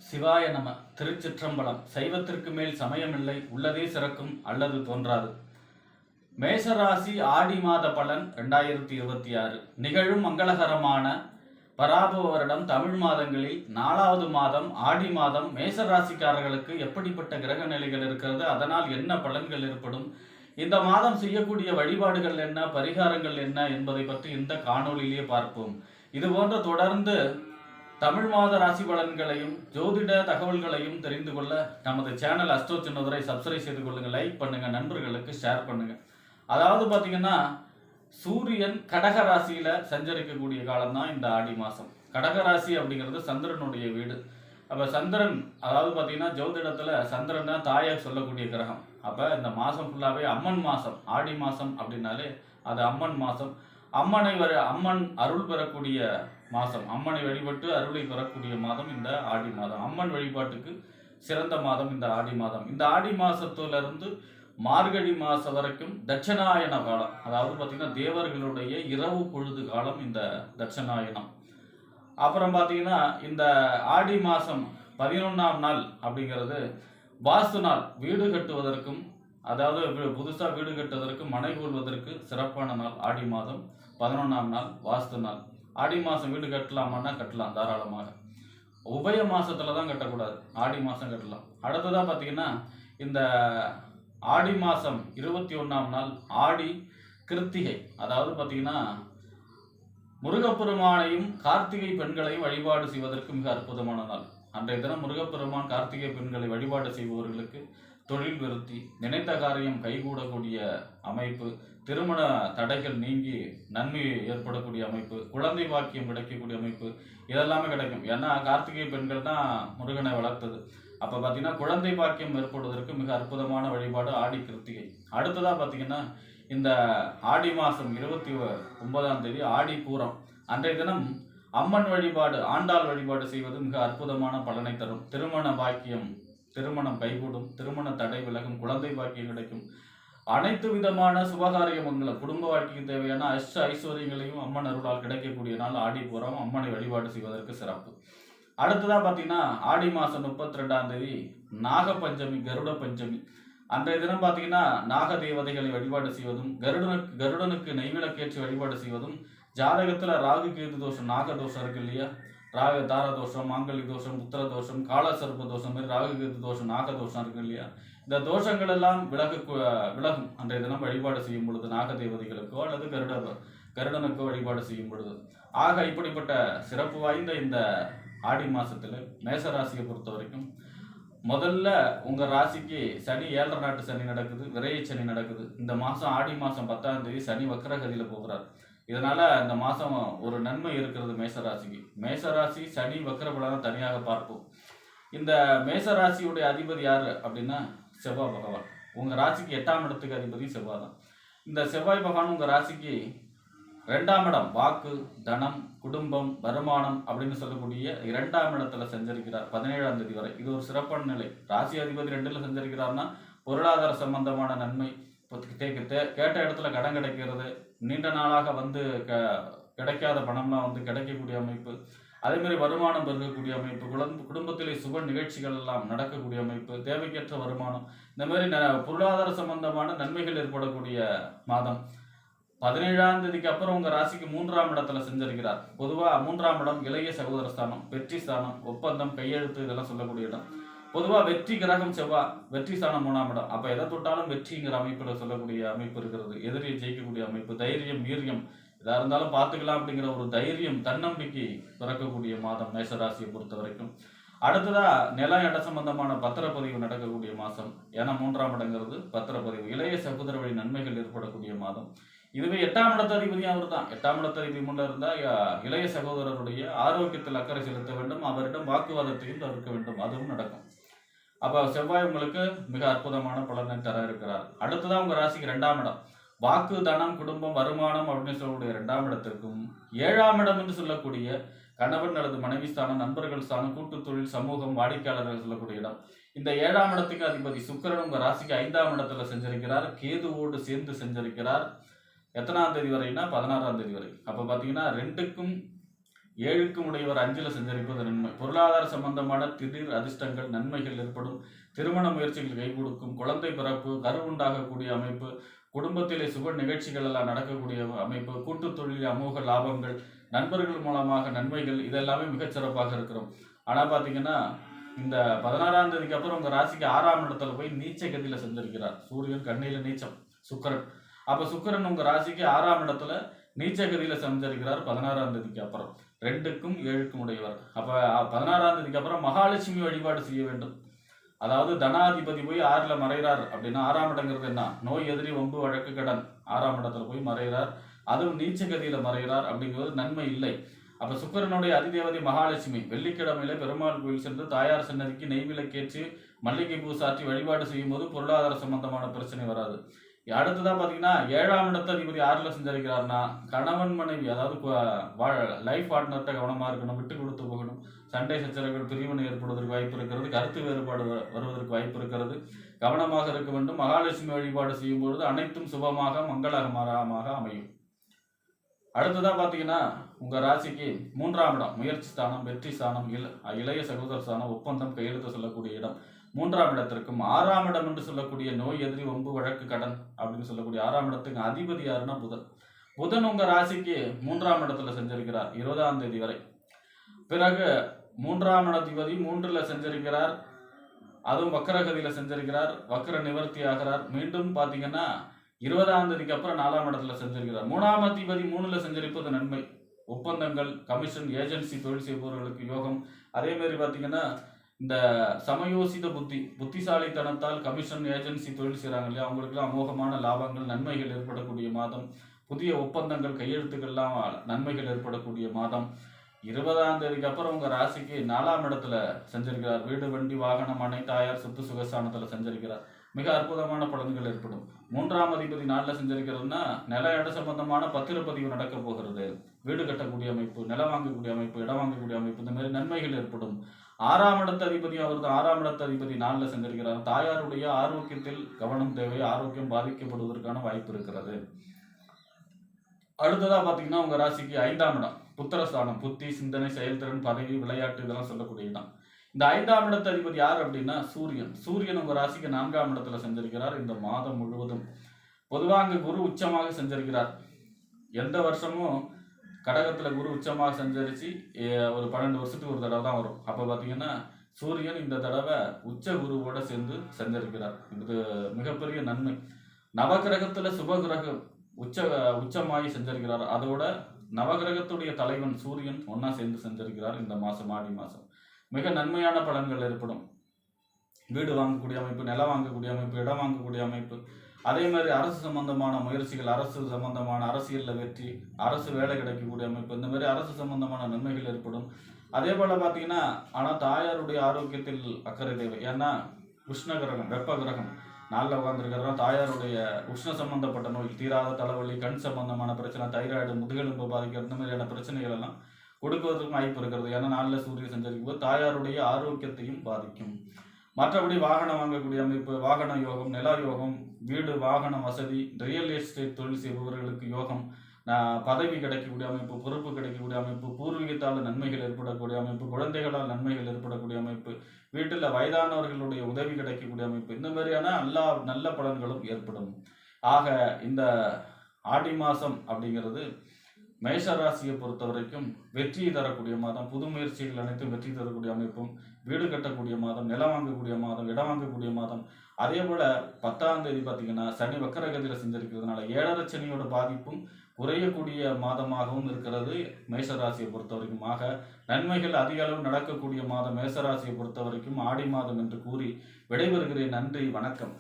சிவாய நம. திருச்சிற்றம்பலம். சைவத்திற்கு மேல் சமயமில்லை, உள்ளதே சிறக்கும் அல்லது தோன்றாது. மேஷராசி ஆடி மாத பலன் 2026 நிகழும் மங்களகரமான பராபவ வருடம் தமிழ் மாதங்களில் 4வது மாதம் ஆடி மாதம் மேஷராசிக்காரர்களுக்கு எப்படிப்பட்ட கிரக நிலைகள் இருக்கிறது, அதனால் என்ன பலன்கள் ஏற்படும், இந்த மாதம் செய்யக்கூடிய வழிபாடுகள் என்ன, பரிகாரங்கள் என்ன என்பதை பற்றி இந்த காணொளியிலே பார்ப்போம். இது போன்ற தொடர்ந்து தமிழ் மாத ராசி பலன்களையும் ஜோதிட தகவல்களையும் தெரிந்து கொள்ள நமது சேனல் அஸ்ட்ரோ சின்னதுரை சப்ஸ்கிரைப் செய்து கொள்ளுங்க, லைக் பண்ணுங்க, நண்பர்களுக்கு ஷேர் பண்ணுங்க. அதாவது பார்த்தீங்கன்னா சூரியன் கடக ராசியில சஞ்சரிக்கக்கூடிய காலம் தான் இந்த ஆடி மாதம். கடகராசி அப்படிங்கிறது சந்திரனுடைய வீடு. அப்போ சந்திரன், அதாவது பார்த்தீங்கன்னா ஜோதிடத்தில் சந்திரன் தான் தாயாக சொல்லக்கூடிய கிரகம். அப்போ இந்த மாதம் ஃபுல்லாகவே அம்மன் மாதம். ஆடி மாதம் அப்படின்னாலே அது அம்மன் மாதம். அம்மன் அருள் பெறக்கூடிய மாதம். அம்மனை வழிபட்டு அருளை பெறக்கூடிய மாதம் இந்த ஆடி மாதம். அம்மன் வழிபாட்டுக்கு சிறந்த மாதம் இந்த ஆடி மாதம். இந்த ஆடி மாதத்திலிருந்து மார்கழி மாதம் வரைக்கும் தட்சணாயன காலம். அதாவது பார்த்தீங்கன்னா தேவர்களுடைய இரவு பொழுது காலம் இந்த தட்சணாயனம். அப்புறம் பார்த்தீங்கன்னா இந்த ஆடி மாதம் 11ஆம் நாள் அப்படிங்கிறது வாஸ்து நாள். வீடு கட்டுவதற்கும், அதாவது புதுசாக வீடு கட்டுவதற்கு, மனை கொள்வதற்கு சிறப்பான நாள் ஆடி மாதம் 11ஆம் நாள் வாஸ்து நாள். ஆடி மாதம் வீடு கட்டலாமான்னா கட்டலாம் தாராளமாக. உபய மாதத்தில் தான் கட்டக்கூடாது, ஆடி மாதம் கட்டலாம். அடுத்ததாக பார்த்தீங்கன்னா இந்த ஆடி மாதம் 21ஆம் நாள் ஆடி கிருத்திகை. அதாவது பார்த்தீங்கன்னா முருகப்பெருமானையும் கார்த்திகை பெண்களையும் வழிபாடு செய்வதற்கு மிக அற்புதமான நாள். அன்றைய தினம் முருகப்பெருமான் கார்த்திகை பெண்களை வழிபாடு செய்பவர்களுக்கு தொழில் விருத்தி, நினைத்த காரியம் கைகூடக்கூடிய அமைப்பு, திருமண தடைகள் நீங்கி நன்மை ஏற்படக்கூடிய அமைப்பு, குழந்தை பாக்கியம் கிடைக்கக்கூடிய அமைப்பு, இதெல்லாமே கிடைக்கும். ஏன்னா கார்த்திகை பெண்கள் தான் முருகனை வளர்த்தது. அப்போ பார்த்தீங்கன்னா குழந்தை பாக்கியம் ஏற்படுவதற்கு மிக அற்புதமான வழிபாடு ஆடி கிருத்திகை. அடுத்ததாக பார்த்தீங்கன்னா இந்த ஆடி மாதம் 29ஆம் தேதி ஆடி பூரம். அன்றைய தினம் அம்மன் வழிபாடு, ஆண்டாள் வழிபாடு செய்வது மிக அற்புதமான பலனை தரும். திருமண பாக்கியம், திருமணம் கைகூடும், திருமண தடை விலகும், குழந்தை பாக்கியம் கிடைக்கும். அனைத்து விதமான சுபகாரிய மங்களம், குடும்ப வாழ்க்கைக்கு தேவையான ஐஸ்வர்யங்களையும் அம்மன் அருளால் கிடைக்கக்கூடிய நாள் ஆடி பூரம். அம்மனை வழிபாடு செய்வதற்கு சிறப்பு. அடுத்ததாக பார்த்தீங்கன்னா ஆடி மாதம் 32ஆம் தேதி நாகபஞ்சமி, கருட பஞ்சமி. அன்றைய தினம் பார்த்தீங்கன்னா நாக தேவதைகளை வழிபாடு செய்வதும், கருடனுக்கு நெய்விளக்கேற்றி வழிபாடு செய்வதும், ஜாதகத்தில் ராகு கேது தோஷம், நாக தோஷம் இருக்கு இல்லையா, ராகு தார தோஷம், மாங்கல்ய தோஷம், புத்திர தோஷம், காலசர்ப்ப தோஷம், மாதிரி ராகு கேது தோஷம், நாக தோஷம் இருக்கு இல்லையா, இந்த தோஷங்கள் எல்லாம் விலகும் அன்றைய தினம் வழிபாடு செய்யும் பொழுது, நாக தேவதைகளுக்கோ அல்லது கருடனுக்கோ வழிபாடு செய்யும் பொழுது. ஆக இப்படிப்பட்ட சிறப்பு வாய்ந்த இந்த ஆடி மாசத்துல மேசராசியை பொறுத்த வரைக்கும் முதல்ல உங்க ராசிக்கு சனி 7.5 நாட்டு சனி நடக்குது, விரைய சனி நடக்குது. இந்த மாசம் ஆடி மாசம் 10ஆம் தேதி சனி வக்ரகதியில போகிறார். இதனால இந்த மாசம் ஒரு நன்மை இருக்கிறது மேசராசிக்கு. மேசராசி சனி வக்ர பலனை தனியாக பார்ப்போம். இந்த மேசராசியுடைய அதிபதி யாரு அப்படின்னா செவ்வாய் பகவான். உங்க ராசிக்கு 8ஆம் இடத்துக்கு அதிபதி செவ்வாய் தான். இந்த செவ்வாய் பகவான் உங்க ராசிக்கு 2ஆம் இடம், வாக்கு, தனம், குடும்பம், வருமானம் அப்படின்னு சொல்லக்கூடிய 2ஆம் இடத்துல சஞ்சரிக்கிறார் 17ஆம் தேதி வரை. இது ஒரு சிறப்பான நிலை. ராசி அதிபதி 2ல் சஞ்சரிக்கிறார்னா பொருளாதார சம்பந்தமான நன்மை, கேட்ட இடத்துல கடன் கிடைக்கிறது, நீண்ட நாளாக வந்து கிடைக்காத பணம்லாம் வந்து கிடைக்கக்கூடிய அமைப்பு, அதே மாதிரி வருமானம் பெருகக்கூடிய அமைப்பு, குடும்பத்திலே சுப நிகழ்ச்சிகள் எல்லாம் நடக்கக்கூடிய அமைப்பு, தேவைக்கேற்ற வருமானம், இந்த மாதிரி பொருளாதார சம்பந்தமான நன்மைகள் ஏற்படக்கூடிய மாதம். 17ஆம் தேதிக்கு அப்புறம் உங்க ராசிக்கு 3ஆம் இடத்துல செஞ்சிருக்கிறார். பொதுவா 3ஆம் இடம் இளைய சகோதர ஸ்தானம், வெற்றி ஸ்தானம், ஒப்பந்தம், கையெழுத்து, இதெல்லாம் சொல்லக்கூடிய இடம். பொதுவா வெற்றி கிரகம் செவ்வாய், வெற்றி ஸ்தானம் 3ஆம் இடம். அப்ப எதை தொட்டாலும் வெற்றிங்கிற அமைப்புல சொல்லக்கூடிய அமைப்பு இருக்கிறது. எதிரியை ஜெயிக்கக்கூடிய அமைப்பு, தைரியம், வீரியம், எதா இருந்தாலும் பார்த்துக்கலாம் அப்படிங்கிற ஒரு தைரியம், தன்னம்பிக்கை பிறக்கக்கூடிய மாதம் மேசராசியை பொறுத்த வரைக்கும். அடுத்ததா நிலம் இட சம்பந்தமான பத்திரப்பதிவு நடக்கக்கூடிய மாதம். ஏன்னா 3ஆம் இடங்கிறது பத்திரப்பதிவு, இளைய சகோதர வழி நன்மைகள் ஏற்படக்கூடிய மாதம். இதுவே 8ஆம் இடத்த அதிபதியும் அவர் தான். 8ஆம் இடத்த அதிபதி முன்ன இருந்தால் இளைய சகோதரருடைய ஆரோக்கியத்தில் அக்கறை செலுத்த வேண்டும், அவரிடம் வாக்குவாதத்தையும் தவிர்க்க வேண்டும், அதுவும் நடக்கும். அப்போ செவ்வாய் உங்களுக்கு மிக அற்புதமான பலனை தர இருக்கிறார். அடுத்ததான் உங்க ராசிக்கு 2ஆம் இடம், வாக்கு, தனம், குடும்பம், வருமானம் அப்படின்னு சொல்லக்கூடிய 2ஆம் இடத்திற்கும் 7ஆம் இடம் என்று சொல்லக்கூடிய கணவன் அல்லது மனைவி ஸ்தானம், நண்பர்கள் ஸ்தானம், கூட்டு தொழில், சமூகம், வாடிக்கையாளர்கள் சொல்லக்கூடிய இடம். இந்த 7ஆம் இடத்துக்கு அதிபதி சுக்கிரன் உங்க ராசிக்கு 5ஆம் இடத்துல செஞ்சிருக்கிறார், கேதுவோடு சேர்ந்து செஞ்சிருக்கிறார். எத்தனாம் தேதி வரைனா 16ஆம் தேதி வரை. அப்போ பார்த்தீங்கன்னா 2க்கும் 7க்கும் உடையவர் 5ல சஞ்சரிப்பது நன்மை. பொருளாதார சம்பந்தமான திடீர் அதிர்ஷ்டங்கள் நன்மைகள் ஏற்படும். திருமண முயற்சிகள் கை கொடுக்கும். குழந்தை பிறப்பு, கரு உண்டாகக்கூடிய அமைப்பு, குடும்பத்திலே சுப நிகழ்ச்சிகள் எல்லாம் நடக்கக்கூடிய அமைப்பு, கூட்டு தொழில் அமோக லாபங்கள், நண்பர்கள் மூலமாக நன்மைகள், இதெல்லாமே மிகச்சிறப்பாக இருக்கிறோம். ஆனால் பார்த்தீங்கன்னா இந்த 16ஆம் தேதிக்கு அப்புறம் உங்கள் ராசிக்கு 6ஆம் இடத்துல போய் நீச்ச கதியில் சஞ்சரிக்கிறார். சூரியன் கண்ணியில் நீச்சம், சுக்கிரன். அப்போ சுக்கிரன் உங்கள் ராசிக்கு 6ஆம் இடத்துல நீச்ச கதியில் சஞ்சரிக்கிறார் 16ஆம் தேதிக்கு அப்புறம். 2க்கும் 7க்கும் உடையவர். அப்போ 16ஆம் தேதிக்கு அப்புறம் மகாலட்சுமி வழிபாடு செய்ய வேண்டும். அதாவது தனாதிபதி போய் 6ல மறைகிறார் அப்படின்னா 6ஆம் இடங்கிறது என்ன? நோய், எதிரி, வம்பு, வழக்கு, கடன். 6ஆம் இடத்துல போய் மறைகிறார், அதுவும் நீச்ச கதியில மறைகிறார் அப்படிங்கிறது நன்மை இல்லை. அப்ப சுக்கிரனுடைய அதிதேவதை மகாலட்சுமி. வெள்ளிக்கிழமையில பெருமாள் கோயில் சென்று தாயார் சன்னதிக்கு நெய்விளக்கேற்றி மல்லிகை பூ சாற்றி வழிபாடு செய்யும் போது பொருளாதார சம்பந்தமான பிரச்சனை வராது. அடுத்ததான் பாத்தீங்கன்னா 7ஆம் இடத்த அதிபதி 6ல சஞ்சரிக்கிறார்னா கணவன் மனைவி, அதாவது லைஃப் பார்ட்னர்கிட்ட கவனமா இருக்கணும், விட்டு கொடுத்து போகணும். சண்டை சச்சரவுகள், பிரிவினை ஏற்படுவதற்கு வாய்ப்பு இருக்கிறது. கருத்து வேறுபாடு வருவதற்கு வாய்ப்பு இருக்கிறது. கவனமாக இருக்க வேண்டும். மகாலட்சுமி வழிபாடு செய்யும் பொழுது அனைத்தும் சுபமாக மங்களகரமாக அமையும். அடுத்ததா பாத்தீங்கன்னா உங்க ராசிக்கு 3ஆம் இடம் முயற்சி ஸ்தானம், வெற்றி ஸ்தானம், இளைய சகோதர ஸ்தானம், ஒப்பந்தம், கையெழுத்து சொல்லக்கூடிய இடம். 3ஆம் இடத்திற்கும் 6ஆம் இடம் என்று சொல்லக்கூடிய நோய், எதிரி, வம்பு, வழக்கு, கடன் அப்படின்னு சொல்லக்கூடிய 6ஆம் இடத்துக்கு அதிபதி யாருன்னா புதன். புதன் உங்க ராசிக்கு 3ஆம் இடத்துல சஞ்சரிக்கிறார் 20ஆம் தேதி வரை. பிறகு 3ஆம் அதிபதி 3ல சஞ்சரிக்கிறார், அதுவும் வக்கரகதியில சஞ்சரிக்கிறார், வக்கர நிவர்த்தி ஆகிறார். மீண்டும் பாத்தீங்கன்னா 20ஆம் தேதிக்கு அப்புறம் 4ஆம் இடத்துல சஞ்சரிக்கிறார். 3ஆம் அதிபதி 3ல சஞ்சரிப்பது நன்மை. ஒப்பந்தங்கள், கமிஷன், ஏஜென்சி தொழில் செய்பவர்களுக்கு யோகம். அதே மாதிரி பாத்தீங்கன்னா இந்த சமயோசித புத்திசாலித்தனத்தால் கமிஷன், ஏஜென்சி தொழில் செய்கிறாங்க இல்லையா, அவங்களுக்குலாம் அமோகமான லாபங்கள், நன்மைகள் ஏற்படக்கூடிய மாதம். புதிய ஒப்பந்தங்கள், கையெழுத்துக்கள்லாம் நன்மைகள் ஏற்படக்கூடிய மாதம். 20ஆம் தேதிக்கு அப்புறம் உங்க ராசிக்கு 4ஆம் இடத்துல சஞ்சரிக்கிறார். வீடு, வண்டி, வாகனம், மனை, தாயார், சொத்து, சுகஸ்தானத்துல சஞ்சரிக்கிறார். மிக அற்புதமான பலன்கள் ஏற்படும். 3ஆம் அதிபதி 4ல சஞ்சரிக்கிறதுனா நில இட சம்பந்தமான பத்திரப்பதிவு நடக்க போகிறது. வீடு கட்டக்கூடிய அமைப்பு, நிலம் வாங்கக்கூடிய அமைப்பு, இடம் வாங்கக்கூடிய அமைப்பு, இந்த மாதிரி நன்மைகள் ஏற்படும். 6ஆம் இடத்து அதிபதி அவரது 6ஆம் இடத்து அதிபதி 4ல சஞ்சரிக்கிறார். தாயாருடைய ஆரோக்கியத்தில் கவனம் தேவை. ஆரோக்கியம் பாதிக்கப்படுவதற்கான வாய்ப்பு இருக்கிறது. அடுத்ததா பாத்தீங்கன்னா உங்க ராசிக்கு 5ஆம் இடம் புத்திரஸ்தானம், புத்தி, சிந்தனை, செயல்திறன், பதவி, விளையாட்டு, இதெல்லாம் சொல்லக்கூடிய இடம். இந்த 5ஆம் இடத்து அதிபதி யார் அப்படின்னா சூரியன். சூரியன் உங்க ராசிக்கு 4ஆம் இடத்துல சஞ்சரிக்கிறார் இந்த மாதம் முழுவதும். பொதுவாக அங்கு குரு உச்சமாக சஞ்சரிக்கிறார். எந்த வருஷமும் கடகத்துல குரு உச்சமாக சஞ்சரிச்சு ஒரு 12 வருஷத்துக்கு ஒரு தடவை தான் வரும். அப்ப பாத்தீங்கன்னா சூரியன் இந்த தடவை உச்ச குருவோட சேர்ந்து சஞ்சரிக்கிறார். இது மிகப்பெரிய நன்மை. நவகிரகத்துல சுபகிரகம் உச்சமாகி சஞ்சரிக்கிறார். அதோட நவகிரகத்துடைய தலைவன் சூரியன் ஒன்னா சேர்ந்து சஞ்சரிக்கிறார் இந்த மாசம், ஆடி மாசம். மிக நன்மையான பலன்கள் ஏற்படும். வீடு வாங்கக்கூடிய அமைப்பு, நிலம் வாங்கக்கூடிய அமைப்பு, இடம் வாங்கக்கூடிய அமைப்பு. அதே மாதிரி அரசு சம்பந்தமான முயற்சிகள், அரசு சம்பந்தமான அரசியலில் வெற்றி, அரசு வேலை கிடைக்கக்கூடிய அமைப்பு, இந்த மாதிரி அரசு சம்பந்தமான நன்மைகள் ஏற்படும். அதே போல பார்த்தீங்கன்னா ஆனால் தாயாருடைய ஆரோக்கியத்தில் அக்கறை தேவை. ஏன்னா உஷ்ண கிரகம், வெப்ப கிரகம் 4ல் உட்காந்துருக்கிறதா தாயாருடைய உஷ்ண சம்பந்தப்பட்ட நோய், தீராத தலைவலி, கண் சம்பந்தமான பிரச்சனை, தைராய்டு, முதுகெலும்பு பாதிக்கிறது, இந்த மாதிரியான பிரச்சனைகள் எல்லாம் கொடுக்குவதற்கும் வாய்ப்பு இருக்கிறது. ஏன்னா 4ல் சூரியன் சஞ்சரிக்கும் போது தாயாருடைய ஆரோக்கியத்தையும் பாதிக்கும். மற்றபடி வாகனம் வாங்கக்கூடிய அமைப்பு, வாகன யோகம், நில யோகம், வீடு வாகன வசதி, ரியல் எஸ்டேட் தொழில் செய்பவர்களுக்கு யோகம், பதவி கிடைக்கக்கூடிய அமைப்பு, பொறுப்பு கிடைக்கக்கூடிய அமைப்பு, பூர்வீகத்தால் நன்மைகள் ஏற்படக்கூடிய அமைப்பு, குழந்தைகளால் நன்மைகள் ஏற்படக்கூடிய அமைப்பு, வீட்டில் வயதானவர்களுடைய உதவி கிடைக்கக்கூடிய அமைப்பு, இந்த மாதிரியான எல்லா நல்ல பலன்களும் ஏற்படும். ஆக இந்த ஆடி மாதம் அப்படிங்கிறது மேஷராசியை பொறுத்த வரைக்கும் வெற்றி தரக்கூடிய மாதம். புது முயற்சிகள் அனைத்தும் வெற்றி தரக்கூடிய அமைப்பும், வீடு கட்டக்கூடிய மாதம், நிலம் வாங்கக்கூடிய மாதம், இடம் வாங்கக்கூடிய மாதம். அதே போல 10ஆம் தேதி பார்த்தீங்கன்னா சனி வக்கரகதியில் செஞ்சிருக்கிறதுனால 7.5 சனியோட பாதிப்பும் குறையக்கூடிய மாதமாகவும் இருக்கிறது மேஷராசியை பொறுத்த வரைக்கும். ஆக நன்மைகள் அதிக அளவு நடக்கக்கூடிய மாதம் மேஷராசியை பொறுத்த வரைக்கும் ஆடி மாதம் என்று கூறி விடைபெறுகிறேன். நன்றி, வணக்கம்.